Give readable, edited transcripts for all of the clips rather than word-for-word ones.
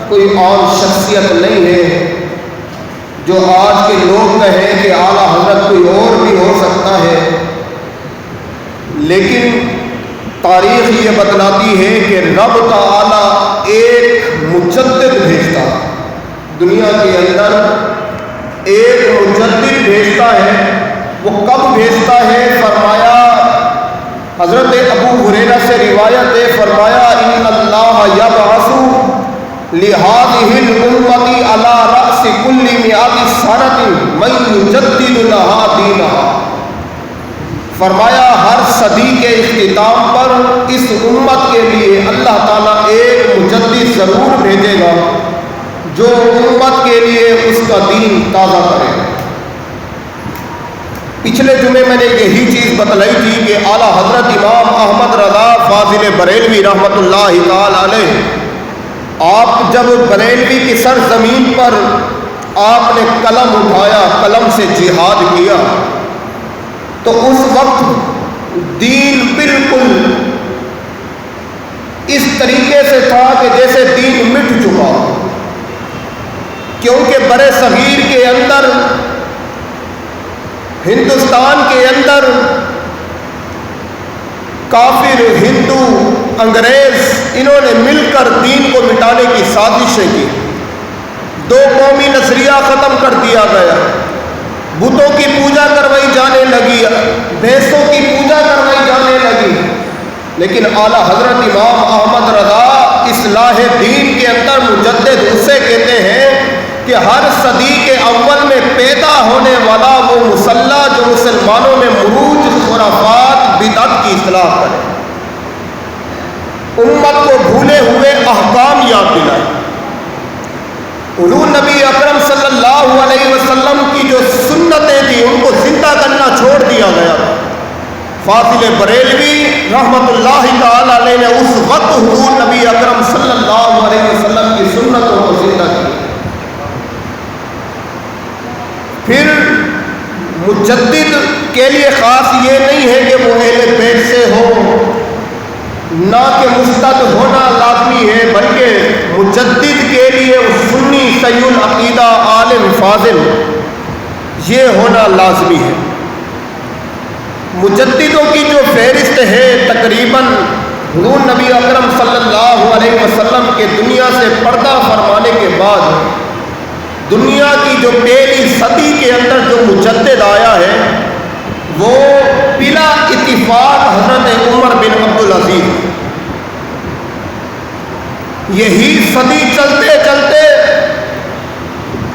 کوئی اور شخصیت نہیں ہے جو آج کے لوگ کہیں کہ اعلیٰ حضرت کوئی اور بھی ہو سکتا ہے، لیکن تاریخ یہ بتلاتی ہے کہ رب تعالیٰ ایک مجدد بھیجتا ہے دنیا کے اندر، ایک مجدد بھیجتا ہے۔ وہ کب بھیجتا ہے؟ فرمایا، حضرت ابو ہریرہ سے روایت ہے، فرمایا ان اللہ یبعث لہذہ الامۃ علی رأس کل مئۃ سنۃ من یجدد لها دینہا۔ فرمایا ہر صدی کے اختتام پر اس امت کے لیے اللہ تعالیٰ ایک مجدد ضرور بھیجے گا جو امت کے لیے اس کا دین تازہ کرے گا۔ پچھلے جمعے میں نے یہی چیز بتلائی تھی کہ اعلیٰ حضرت امام احمد رضا فاضل بریلوی رحمۃ اللہ تعالی علیہ، آپ جب بریلوی کی سرزمین پر آپ نے قلم اٹھایا، قلم سے جہاد کیا، تو اس وقت دین بالکل اس طریقے سے تھا کہ جیسے دین مٹ چکا، کیونکہ برے صغیر کے اندر، ہندوستان کے اندر کافر، ہندو، انگریز، انہوں نے مل کر دین کو مٹانے کی سازشیں کی۔ دو قومی نظریہ ختم کر دیا گیا، بتوں کی پوجا کروائی جانے لگی، بھینسوں کی پوجا کروائی جانے لگی، لیکن اعلیٰ حضرت امام احمد رضا اصلاح دین کے اندر مجدد اسے کہتے ہیں کہ ہر صدی کے اول میں پیدا ہونے والا وہ مسلح جو مسلمانوں میں مروج، خرافات، بدعت کی اصلاح کرے، امت کو بھولے ہوئے احکام یاد دلائے، حضور نبی اکرم صلی اللہ علیہ وسلم کی جو سنتیں تھیں ان کو زندہ کرنا چھوڑ دیا گیا۔ فاضل بریلوی رحمۃ اللہ تعالی علیہ نے اس وقت حضور نبی اکرم صلی اللہ علیہ وسلم کی سنتوں کو زندہ کیا۔ پھر مجدد کے لیے خاص یہ نہیں ہے کہ وہ اہل بیت سے ہو، نہ کہ مستد ہونا لازمی ہے، بلکہ مجدد کے لیے سنی صحیح العقیدہ عالم فاضل یہ ہونا لازمی ہے۔ مجددوں کی جو فہرست ہے تقریباً حضور نبی اکرم صلی اللہ علیہ وسلم کے دنیا سے پردہ فرمانے کے بعد دنیا کی جو پہلی صدی کے اندر جو مجدد آیا ہے وہ بلا اتفاق حضرت عمر بن عبدالعزیز۔ یہی صدی چلتے چلتے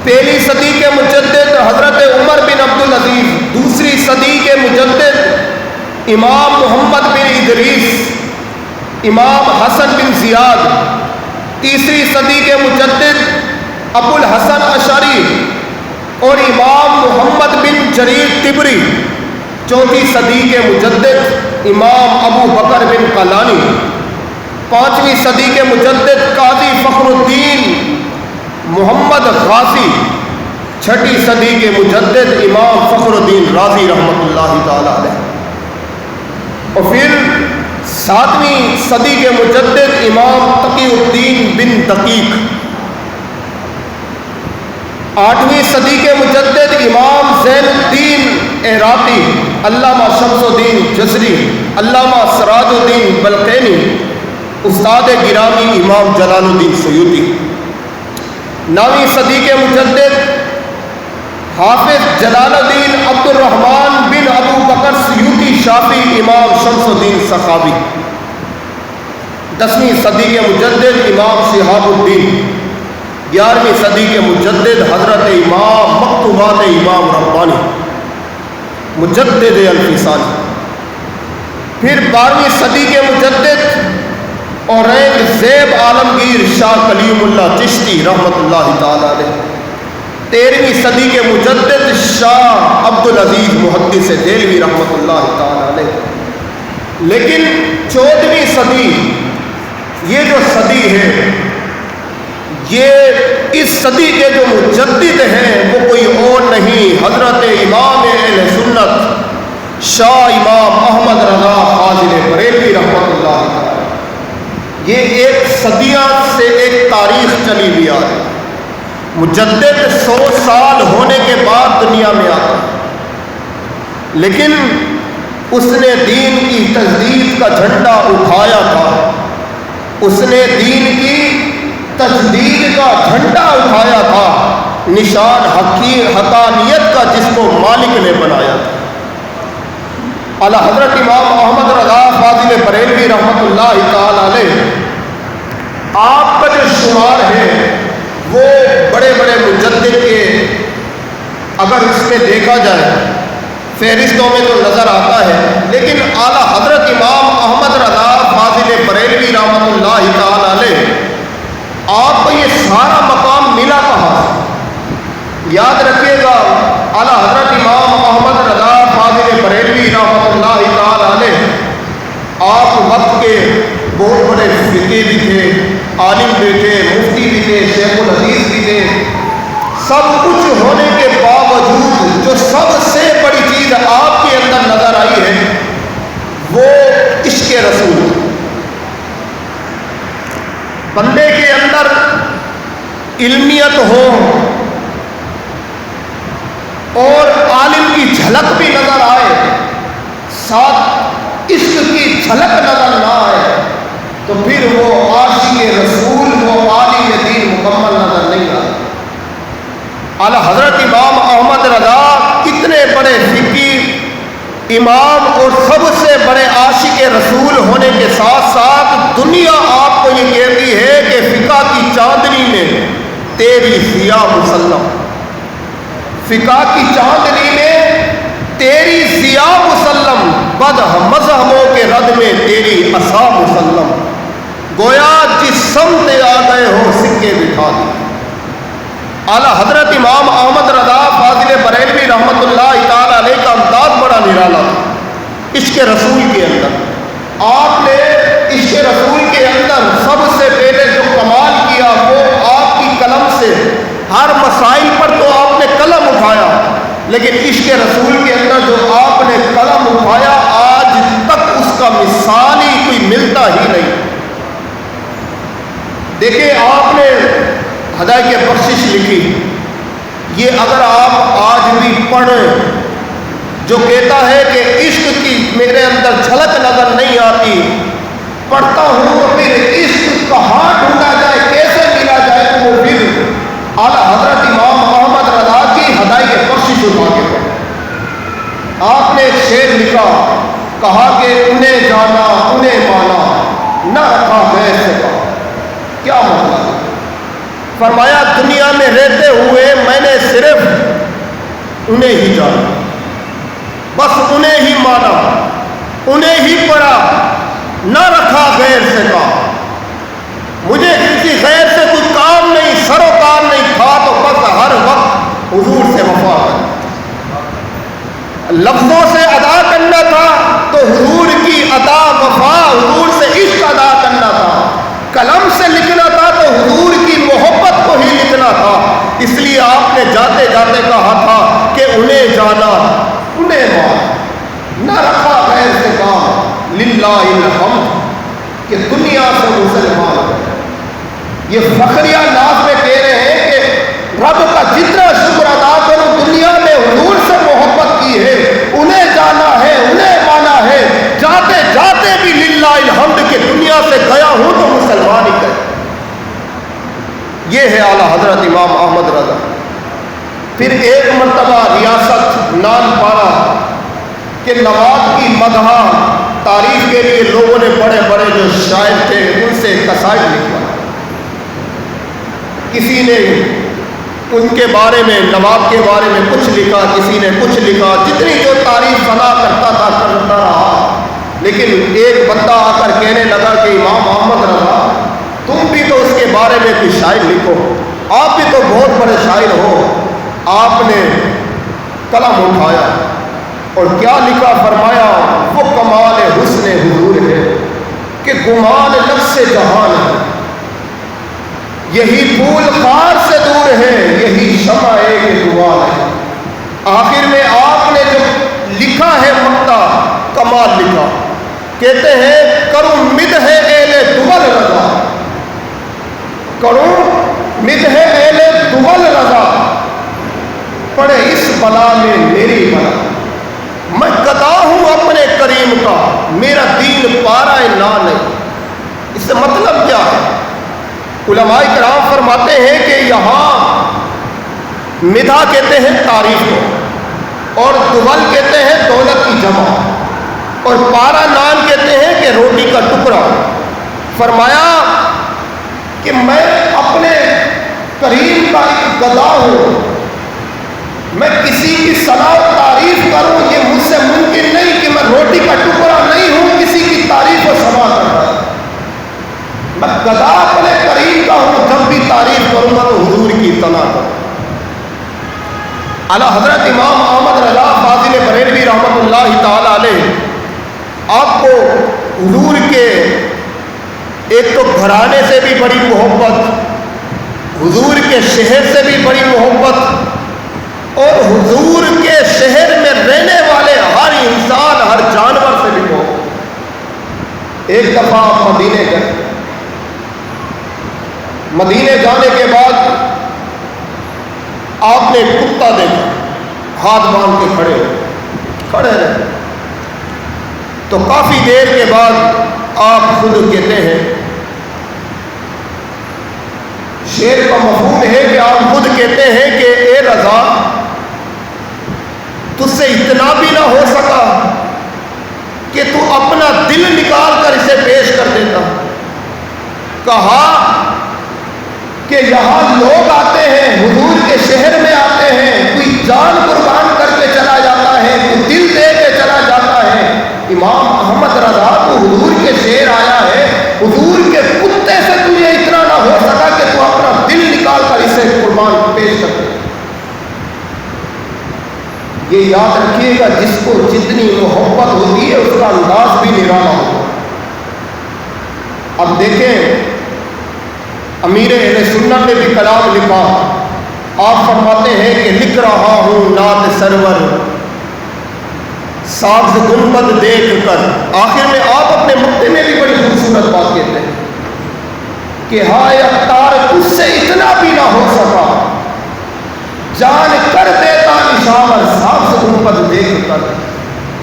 پہلی صدی کے مجدد حضرت عمر بن عبدالعزیز، دوسری صدی کے مجدد امام محمد بن ادریس، امام حسن بن زیاد، تیسری صدی کے مجدد ابو الحسن اشعری اور امام محمد بن جریر طبری، چوتھی صدی کے مجدد امام ابو بکر بن قلانی، پانچویں صدی کے مجدد قاضی فخر الدین محمد غازی، چھٹی صدی کے مجدد امام فخر الدین رازی رحمۃ اللہ تعالی علیہ، اور پھر ساتویں صدی کے مجدد امام تقی الدین بن دقیق، آٹھویں صدی کے مجدد امام زین الدین عراقی، علامہ شمس الدین جزری، علامہ سراج الدین بلقینی، استاد گرامی امام جلال الدین سیوطی، نویں صدی کے مجدد حافظ جلال الدین عبد الرحمن بن ابو بکر سیوطی شافعی، امام شمس الدین سخاوی، دسویں صدی کے مجدد امام شہاب الدین، گیارہویں صدی کے مجدد حضرت امام مکتوبات امام ربانی مجدد الفسانی، پھر 12ویں صدی کے مجدد اورنگ زیب عالمگیر شاہ کلیم اللہ چشتی رحمۃ اللہ تعالی علیہ، 13ویں صدی کے مجدد شاہ عبدالعزیز محدث دہلوی رحمۃ اللہ تعالی علیہ۔ لیکن 14ویں صدی یہ جو صدی ہے، یہ اس صدی کے جو مجدد ہیں وہ کوئی اور نہیں، حضرت امام اہل سنت شاہ امام احمد رضا فاضل بریلوی رحمۃ اللہ تعالی۔ یہ ایک صدیوں سے ایک تاریخ چل علی بھی آ رہے. مجدد 100 سال ہونے کے بعد دنیا میں آتا ہے، لیکن اس نے دین کی تجدید کا جھنڈا اٹھایا تھا. اس نے دین کی تجدید کا جھنڈا اٹھایا تھا، نشان حقانیت کا جس کو مالک نے بنایا تھا. اعلیٰ حضرت امام احمد رضا فاضل بریلوی رحمۃ اللہ تعالی علیہ، آپ کا جو شمار ہے وہ بڑے بڑے مجدد کے اگر اس میں دیکھا جائے فہرستوں میں تو نظر آتا ہے، لیکن اعلیٰ حضرت امام احمد رضا فاضل بریلوی رحمۃ اللہ تعالی علیہ، آپ کو یہ سارا مقام ملا کہاں سے؟ یاد رکھیے گا، اعلیٰ حضرت امام احمد رضا فاضل بریلوی رحمۃ اللہ تعالی علیہ آپ وقت کے بہت بڑے فقی بھی تھے، عالم بھی تھے، مفتی بھی تھے، شیخ الحدیث بھی تھے. سب کچھ ہونے کے باوجود جو سب سے بڑی چیز آپ کے اندر نظر آئی ہے وہ عشق رسول. بندے کے اندر علمیت ہو اور عالم کی جھلک بھی نظر آئے، ساتھ عشق کی جھلک نظر نہ آئے، تو پھر وہ عاشق رسول، وہ عالم دین مکمل نظر نہیں آتا. اعلیٰ حضرت امام احمد رضا اتنے بڑے فقی امام اور سب سے بڑے عاشق رسول ہونے کے ساتھ ساتھ دنیا آپ کو یہ کہتی ہے کہ فقہ کی چاندنی میں تیری ضیاء مسلم، فقہ کی چاندنی میں تیری ضیاء مسلم، بد مذہبوں کے رد میں تیری عصا مسلم. گویا جس سمت آ گئے ہو سکے بٹھا دی. اعلیٰ حضرت امام احمد رضا فاضل بریلوی رحمۃ اللہ تعالی علیہ کا انداز بڑا نرالا تھا عشق رسول کے اندر. آپ نے عشق رسول کے اندر سب سے پہلے جو کمال کیا وہ آپ کی قلم سے، ہر مسائل پر تو آپ نے قلم اٹھایا، لیکن عشق رسول کے اندر جو آپ نے قلم اٹھایا آج تک اس کا مثال ہی کوئی ملتا ہی نہیں. دیکھیں آپ نے ہدایت بخشش لکھی، یہ اگر آپ آج بھی پڑھیں، جو کہتا ہے کہ عشق کی میرے اندر جھلک نظر نہیں آتی، پڑھتا ہوں تو پھر عشق کہاں ڈھونڈا جائے، کیسے ملا جائے، تو وہ پھر اعلیٰ حضرت امام احمد رضا کی ہدایت بخشش اٹھا کے پڑھے. آپ نے ایک شعر لکھا، کہا کہ انہیں جانا انہیں مانا نہ رکھا غیر سے کہا. کیا مطلب؟ فرمایا دنیا میں رہتے ہوئے میں نے صرف انہیں ہی جانا، بس انہیں ہی مانا، انہیں ہی پڑھا، نہ رکھا غیر سے کہا. مجھے کسی غیر سے کوئی کام نہیں، سروکار نہیں تھا، تو بس ہر وقت حضور سے وفا کرنا، لفظوں سے ادا کرنا تھا تو حضور کی ادا وفا، حضور سے عشق ادا کرنا تھا. قلم سے لکھنا تھا تو حضور کی محبت کو ہی لکھنا تھا. اس لیے آپ نے جاتے جاتے کہا تھا کہ انہیں جانا انہیں مانا، نہ رکھا غیر سے کام، للہ الحمد، کہ دنیا سے مسلمان ہے. یہ فخریہ ناز میں کہہ رہے ہیں کہ رب کا جتنا شکر ادا کرو، دنیا میں حضور سے محبت کی ہے، انہیں جانا ہے، انہیں مانا ہے، جاتے جاتے بھی للہ الحمد کہ دنیا سے گیا ہوں تو مسلمان ہی گئے. یہ ہے اعلیٰ حضرت امام احمد رضا. پھر ایک مرتبہ ریاست نان پارا کہ نواب کی مدح تعریف کے لیے لوگوں نے بڑے بڑے جو شاعر تھے ان سے قصائد لکھا. کسی نے ان کے بارے میں، نواب کے بارے میں کچھ لکھا، کسی نے کچھ لکھا، جتنی جو تعریف فنا کرتا تھا کرتا رہا. لیکن ایک بندہ آ کر کہنے لگا کہ امام احمد رضا تم بھی تو اس کے بارے میں کوئی شاعر لکھو، آپ بھی تو بہت بڑے شاعر ہو. آپ نے قلم اٹھایا اور کیا لکھا، فرمایا وہ کمال حسن حضور ہے کہ گمان نفس جہان ہے، یہی پھول خار سے دور ہے، یہی شمع ایک دعا ہے. آخر میں آپ نے جو لکھا ہے مقطع کمال لکھا. کہتے ہیں کروں مد ہے اہل دول رضا، کروں مدح اہل دول رضا، پڑے اس بلا میں میری بلا، میں گدا ہوں اپنے کریم کا، میرا دین پارا لا نہیں۔ اس سے مطلب کیا ہے؟ علماء کرام فرماتے ہیں کہ یہاں مدح کہتے ہیں تعریف کو، اور دول کہتے ہیں دولت کی جمع، اور پارا نان کہتے ہیں کہ روٹی کا ٹکڑا۔ فرمایا کہ میں اپنے کریم کا ایک گدا ہوں، میں کسی کی صلاح و تعریف کروں یہ مجھ سے ممکن نہیں، کہ میں روٹی کا ٹکڑا نہیں ہوں کسی کی تعریف و سنا کر رہا ہوں۔ میں گدا اپنے کریم کا ہوں، جب بھی تعریف کروں گا تو حضور کی اطلاع کروں۔ اعلیٰ حضرت امام احمد رضا فاضل بریلوی رحمۃ اللہ تعالی علیہ، آپ کو حضور کے ایک تو گھرانے سے بھی بڑی محبت، حضور کے شہر سے بھی بڑی محبت، اور حضور کے شہر میں رہنے والے ہر انسان ہر جانور سے بھی محبت۔ ایک دفعہ آپ مدینے گئے، مدینے جانے کے بعد آپ نے ایک کتا دیکھا، ہاتھ باندھ کے کھڑے رہے، تو کافی دیر کے بعد آپ خود کہتے ہیں، شعر کا مفہوم ہے کہ آپ خود کہتے ہیں کہ اے رضا، تجھ سے اتنا بھی نہ ہو سکا کہ تو اپنا دل نکال کر اسے پیش کر دیتا۔ کہا کہ یہاں لوگ آتے ہیں، حضور کے شہر میں آتے ہیں، کوئی جان قربان کر کے چلا جاتا ہے، کوئی دل دے کے چلا جاتا ہے۔ امام احمد رضا تو حضور کے شہر آیا ہے، حضور کے کتے سے تجھے اتنا نہ ہو سکا کہ تو اپنا دل نکال کر اسے قربان پیش کر دے۔ یہ یاد رکھیے گا، جس کو جتنی محبت ہوتی ہے اس کا انداز بھی نرالا ہوگا۔ اب دیکھیں، امیر اہل سنت نے بھی کلام لکھا، آپ فرماتے ہیں کہ لکھ رہا ہوں نعت سرور ساز گنبد دیکھ کر۔ آخر میں آپ اپنے مقطع میں بھی بڑی خوبصورت بات کہتے ہیں کہ ہائے اختار تجھ سے اتنا بھی نہ ہو سکا، جان کر دیتا نشاور ساز گنبد دیکھ کر۔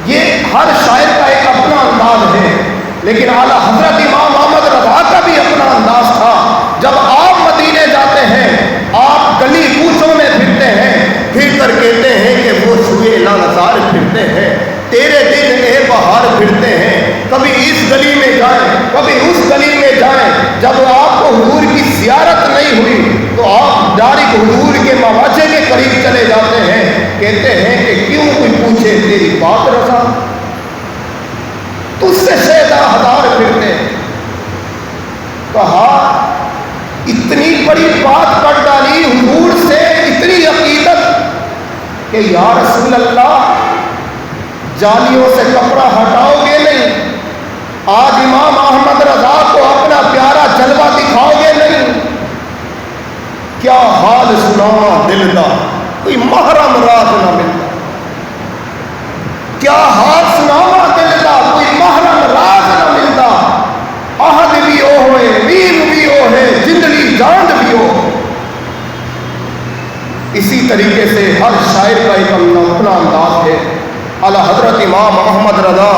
یہ ہر شاعر کا ایک اپنا انداز ہے، لیکن اعلیٰ حضرت امام احمد رضا کا بھی اپنا انداز تھا۔ جب آپ مدینے جاتے ہیں، آپ گلی کوچوں میں پھرتے ہیں، پھر کر کہتے ہیں کہ وہ سوئے لالزار پھرتے ہیں، تیرے دن اے بہار پھرتے ہیں، کبھی اس گلی میں جائیں کبھی اس گلی میں جائیں۔ جب آپ کو حضور کی زیارت نہیں ہوئی تو آپ ڈائریکٹ حضور کے مواجہ کے قریب چلے جاتے ہیں، کہتے ہیں کہ کیوں کوئی پوچھے تیری بات رضا، تجھ سے شیدا ہزار پھرتے ہیں۔ کہا اتنی بڑی بات کر ڈالی حضور سے، اتنی عقیدت کہ یا رسول اللہ جالیوں سے کپڑا ہٹاؤ گے نہیں، آج امام احمد رضا کو اپنا پیارا جلوہ دکھاؤ گے نہیں؟ کیا حال سناواں دل دا، کوئی محرم راز نہ ملتا۔ کیا حال سناواں دل دا، کوئی محرم راز نہ ملتا۔ عہد بھی او ہوئے، ویر بھی او ہے، جندلی جاند بھی او۔ اسی طریقے سے ہر شاعر کا ایک اپنا انداز ہے۔ اعلیٰ حضرت امام احمد رضا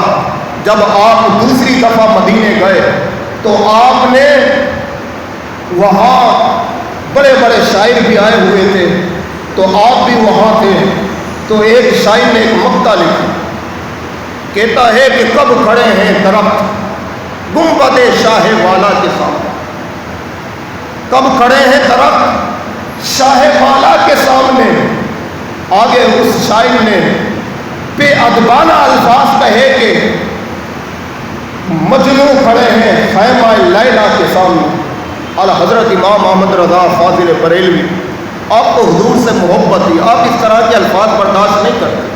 جب آپ دوسری دفعہ مدینے گئے تو آپ نے وہاں بڑے بڑے شاعر بھی آئے ہوئے تھے، تو آپ بھی وہاں تھے، تو ایک شاعر نے ایک مقطع لکھا، کہتا ہے کہ کب کھڑے ہیں درخت گنبد شاہ والا کے سامنے، کب کھڑے ہیں درخت شاہ والا کے سامنے۔ آگے اس شاعر نے بے ادبانہ الفاظ کہے کہ مجنوں کھڑے ہیں خیمہ لیلا کے سامنے۔ اعلیٰ حضرت امام احمد رضا فاضل بریلوی، آپ کو حضور سے محبت تھی، آپ اس طرح کے الفاظ برداشت نہیں کرتے۔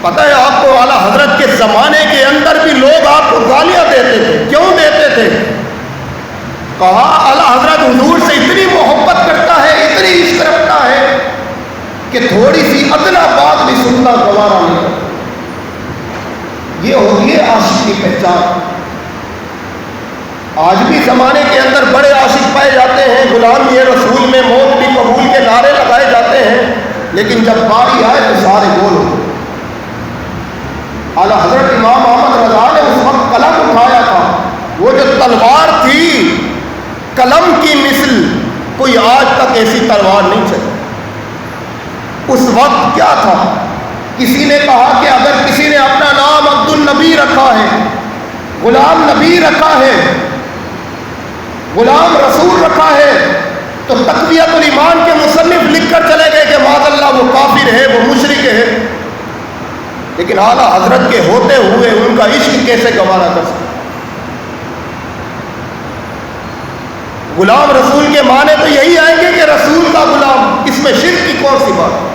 پتہ ہے آپ کو اعلیٰ حضرت کے زمانے کے اندر بھی لوگ آپ کو گالیاں دیتے تھے، کیوں دیتے تھے؟ کہا اعلیٰ حضرت حضور سے اتنی محبت کرتا ہے، اتنی عشق رکھتا ہے کہ تھوڑی سی ادنا بات بھی سننا گوارا نہیں کرتا۔ یہ ہوتی ہے عاشق کی پہچان۔ آج بھی زمانے کے اندر بڑے عاشق پائے جاتے ہیں، لیکن جب باری آئے تو سارے گول ہو گئے۔ اعلیٰ حضرت امام احمد رضا نے اس وقت قلم اٹھایا تھا، وہ جو تلوار تھی قلم کی مثل، کوئی آج تک ایسی تلوار نہیں چلی۔ اس وقت کیا تھا، کسی نے کہا کہ اگر کسی نے اپنا نام عبد النبی رکھا ہے، غلام نبی رکھا ہے، غلام رسول رکھا ہے، تو تقویۃ الایمان کے مصنف لکھ کر چلے گئے کہ معاذ اللہ وہ کافر ہے، وہ مشرک ہے۔ لیکن اعلیٰ حضرت کے ہوتے ہوئے ان کا عشق کیسے گوارا کر سکتے؟ غلام رسول کے معنی تو یہی آئیں گے کہ رسول کا غلام، اس میں شرک کی کون سی بات؟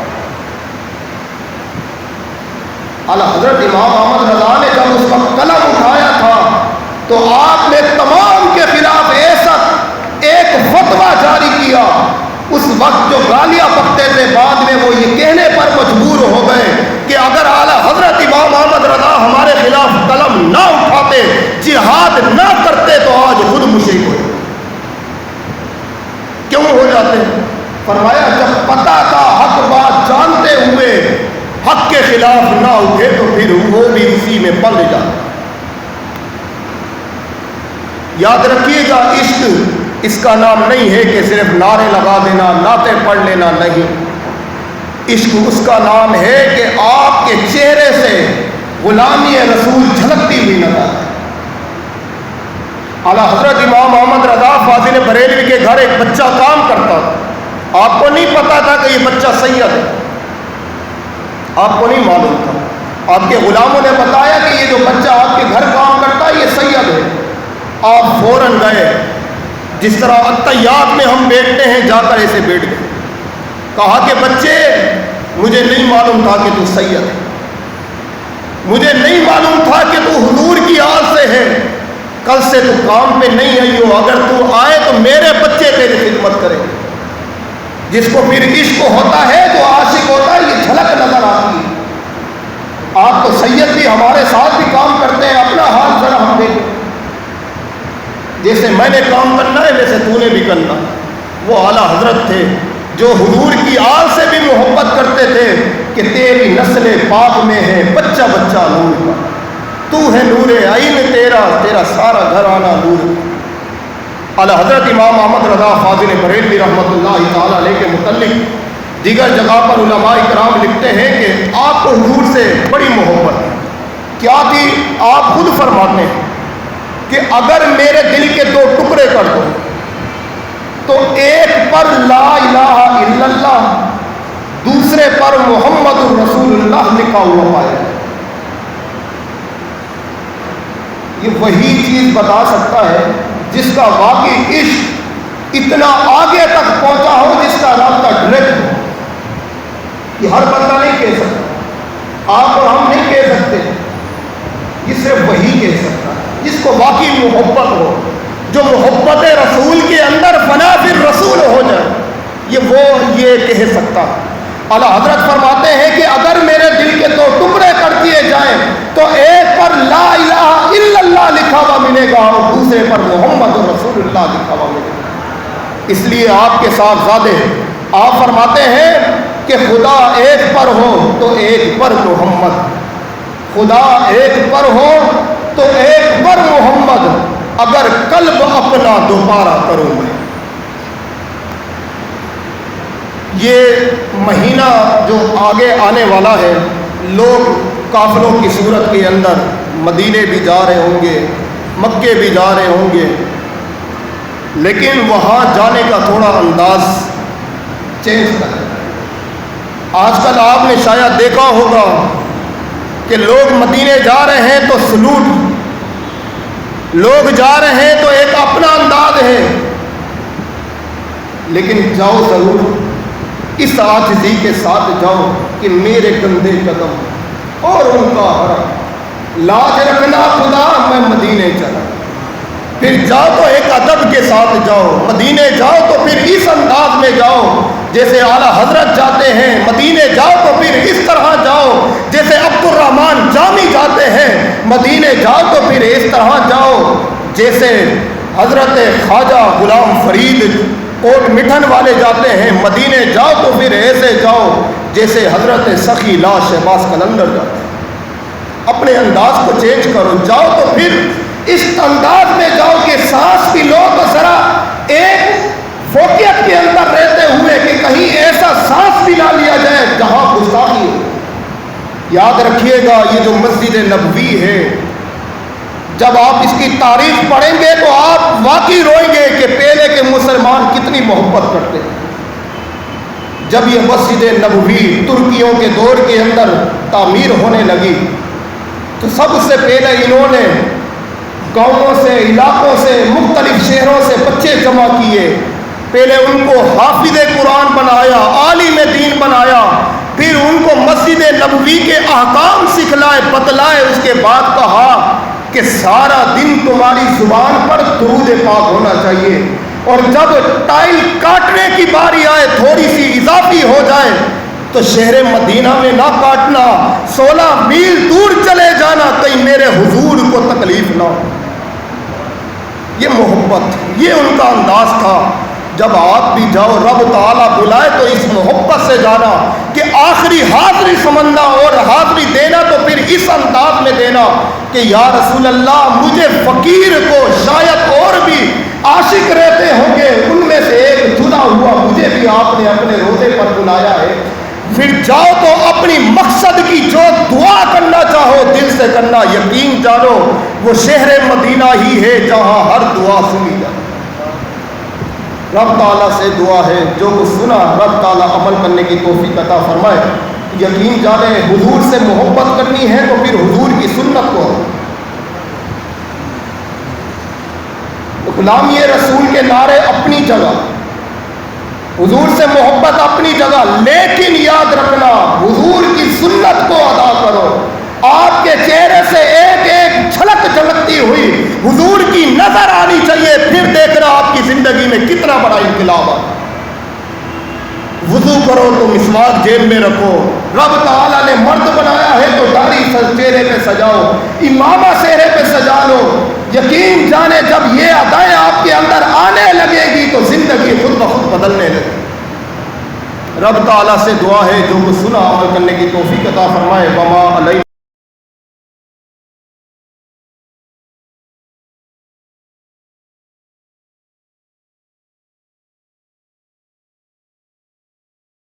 اعلیٰ حضرت امام احمد رضا نے جب اس وقت قلم اٹھایا تھا تو آپ نے تمام کے خلاف ایسا ایک فتویٰ جاری کیا۔ اس وقت جو گالیاں بکتے تھے بعد میں وہ یہ کہنے پر مجبور ہو گئے کہ اگر اعلیٰ حضرت امام احمد رضا ہمارے خلاف قلم نہ اٹھاتے، جہاد نہ کرتے تو آج خود مشرک ہو جاتے۔ کیوں ہو جاتے؟ فرمایا جب پتہ تھا، حق بات جانتے ہوئے حق کے خلاف نہ اٹھے تو پھر وہ بھی اسی میں پل جاتے۔ یاد رکھیے گا، عشق اس کا نام نہیں ہے کہ صرف نعرے لگا دینا، نعتیں پڑھ لینا، نہیں۔ عشق اس کا نام ہے کہ آپ کے چہرے سے غلامی رسول جھلکتی ہوئی نظر آئے۔ اعلیٰ حضرت امام احمد رضا فاضل بریلوی کے گھر ایک بچہ کام کرتا تھا، آپ کو نہیں پتا تھا کہ یہ بچہ سید ہے، آپ کو نہیں معلوم تھا، آپ کے غلاموں نے بتایا کہ یہ جو بچہ آپ کے گھر کام کرتا ہے یہ سید ہے۔ آپ فوراً گئے، جس طرح الطیات میں ہم بیٹھتے ہیں، جا کر ایسے بیٹھ گئے، کہا کہ بچے مجھے نہیں معلوم تھا کہ تو سید ہے، مجھے نہیں معلوم تھا کہ تو حضور کی آل سے ہے، کل سے تو کام پہ نہیں آئی ہو، اگر تو آئے تو میرے بچے تیری خدمت کریں گے۔ جس کو پھر عشق ہوتا ہے، جو عاشق ہوتا ہے، یہ جھلک نظر آتی ہے۔ آپ تو سید بھی ہمارے ساتھ بھی کام کرتے ہیں، اپنا حال ذرا ہم دیکھیں، جیسے میں نے کام کرنا ہے ویسے تو نے بھی کرنا۔ وہ اعلیٰ حضرت تھے جو حضور کی آل سے بھی محبت کرتے تھے کہ تیری نسل پاک میں ہے بچہ بچہ نور کا، تو ہے نور عین تیرا، تیرا سارا گھر آنا نور۔ اعلیٰ حضرت امام احمد رضا فاضل بریلوی رحمۃ اللہ تعالیٰ علیہ کے متعلق دیگر جگہ پر علماء کرام لکھتے ہیں کہ آپ کو حضور سے بڑی محبت ہے۔ کیا تھی؟ آپ خود فرماتے ہیں کہ اگر میرے دل کے دو ٹکڑے کر دو تو ایک پر لا الہ الا اللہ، دوسرے پر محمد الرسول اللہ لکھا ہوا پائے۔ یہ وہی چیز بتا سکتا ہے جس کا واقعی عشق اتنا آگے تک پہنچا ہو، جس کا رابطہ ڈائریکٹ ہو۔ یہ ہر بندہ نہیں کہہ سکتا، آپ اور ہم نہیں کہہ سکتے، یہ صرف وہی کہہ سکتا ہے جس کو واقعی محبت ہو، جو محبت رسول کے اندر فنا پھر رسول ہو جائے، یہ کہہ سکتا ہے۔ اعلیٰ حضرت فرماتے ہیں کہ اگر میرے دل کے دو ٹکڑے کر دیے جائیں تو ایک پر لا الہ الا اللہ لکھا ہوا ملے گا اور دوسرے پر محمد رسول اللہ لکھا ہوا ملے گا۔ اس لیے آپ کے ساتھ زیادہ آپ فرماتے ہیں کہ خدا ایک پر ہو تو ایک پر محمد، خدا ایک پر ہو تو ایک پر محمد، اگر قلب اپنا دوبارہ کروں میں۔ یہ مہینہ جو آگے آنے والا ہے، لوگ قافلوں کی صورت کے اندر مدینے بھی جا رہے ہوں گے، مکے بھی جا رہے ہوں گے، لیکن وہاں جانے کا تھوڑا انداز چینج کرے۔ آج کل آپ نے شاید دیکھا ہوگا کہ لوگ مدینے جا رہے ہیں تو سلوٹ، لوگ جا رہے ہیں تو ایک اپنا انداز ہے، لیکن جاؤ ضرور اس عاجزی کے ساتھ جاؤ کہ میرے گندے قدم اور ان کا حرم، لاج رکھنا خدا میں مدینے چلا۔ پھر جاؤ تو ایک ادب کے ساتھ جاؤ، مدینے جاؤ تو پھر اس انداز میں جاؤ جیسے اعلیٰ حضرت جاتے ہیں، مدینے جاؤ تو پھر اس طرح جاؤ جیسے عبد الرحمن جامی جاتے ہیں، مدینے جاؤ تو پھر اس طرح جاؤ جیسے حضرت خواجہ غلام فرید کوٹ مٹھن والے جاتے ہیں، مدینے جاؤ تو پھر ایسے جاؤ جیسے حضرت سخی لا شہباز قلندر کا، اپنے انداز کو چینج کرو، جاؤ تو پھر اس انداز میں جاؤ کہ سانس بھی لو تو ذرا ایک فوقیت کے اندر رہتے ہوئے کہ کہیں ایسا سانس بھی نہ لیا جائے جہاں گستاخی ہو۔ یاد رکھیے گا یہ جو مسجد نبوی ہے، جب آپ اس کی تاریخ پڑھیں گے تو آپ واقعی روئیں گے کہ پہلے کے مسلمان کتنی محبت کرتے ہیں۔ جب یہ مسجد نبوی ترکیوں کے دور کے اندر تعمیر ہونے لگی تو سب سے پہلے انہوں نے گاؤں سے، علاقوں سے، مختلف شہروں سے بچے جمع کیے، پہلے ان کو حافظ قرآن بنایا، عالم دین بنایا، پھر ان کو مسجد نبوی کے احکام سکھلائے، بتلائے، اس کے بعد کہا کہ سارا دن تمہاری زبان پر درود پاک ہونا چاہیے، اور جب ٹائل کاٹنے کی باری آئے تھوڑی سی اضافی ہو جائے تو شہر مدینہ میں نہ کاٹنا، 16 میل دور چلے جانا، کہیں میرے حضور کو تکلیف نہ ہو۔ یہ محبت، یہ ان کا انداز تھا۔ جب آپ بھی جاؤ رب تعالیٰ بلائے تو اس محبت سے جانا کہ آخری حاضری سمجھنا، اور حاضری دینا تو پھر اس انداز میں دینا کہ یا رسول اللہ مجھے فقیر کو، شاید اور بھی عاشق رہتے ہوں گے، ان میں سے ایک چنا ہوا مجھے بھی آپ نے اپنے روزے پر بلایا ہے۔ پھر جاؤ تو اپنی مقصد کی جو دعا کرنا چاہو دل سے کرنا، یقین جانو وہ شہر مدینہ ہی ہے جہاں ہر دعا سنی جائے۔ رب تعالیٰ سے دعا ہے جو کچھ سنا رب تعالیٰ عمل کرنے کی توفیق عطا فرمائے۔ یقین جانیں حضور سے محبت کرنی ہے تو پھر حضور کی سنت کو، غلامی رسول کے نعرے اپنی جگہ، حضور سے محبت اپنی جگہ، لیکن یاد رکھنا حضور کی سنت کو ادا کرو۔ آپ کے چہرے سے ایک ایک جھلک جھلکتی ہوئی حضور کی نظر آنی چاہیے، پھر دیکھنا آپ کی زندگی میں کتنا بڑا انقلاب آ۔ وضو کرو تو مسواک جیب میں رکھو، رب تعالیٰ نے مرد بنایا ہے تو داڑھی چہرے پہ سجاؤ، امامہ چہرے پہ سجا لو۔ یقین جانے جب یہ ادائیں آپ کے اندر آنے لگے گی تو زندگی خود بخود بدلنے لگے۔ رب تعالیٰ سے دعا ہے جو کچھ سنا عمل کرنے کی توفیق عطا فرمائے۔ وما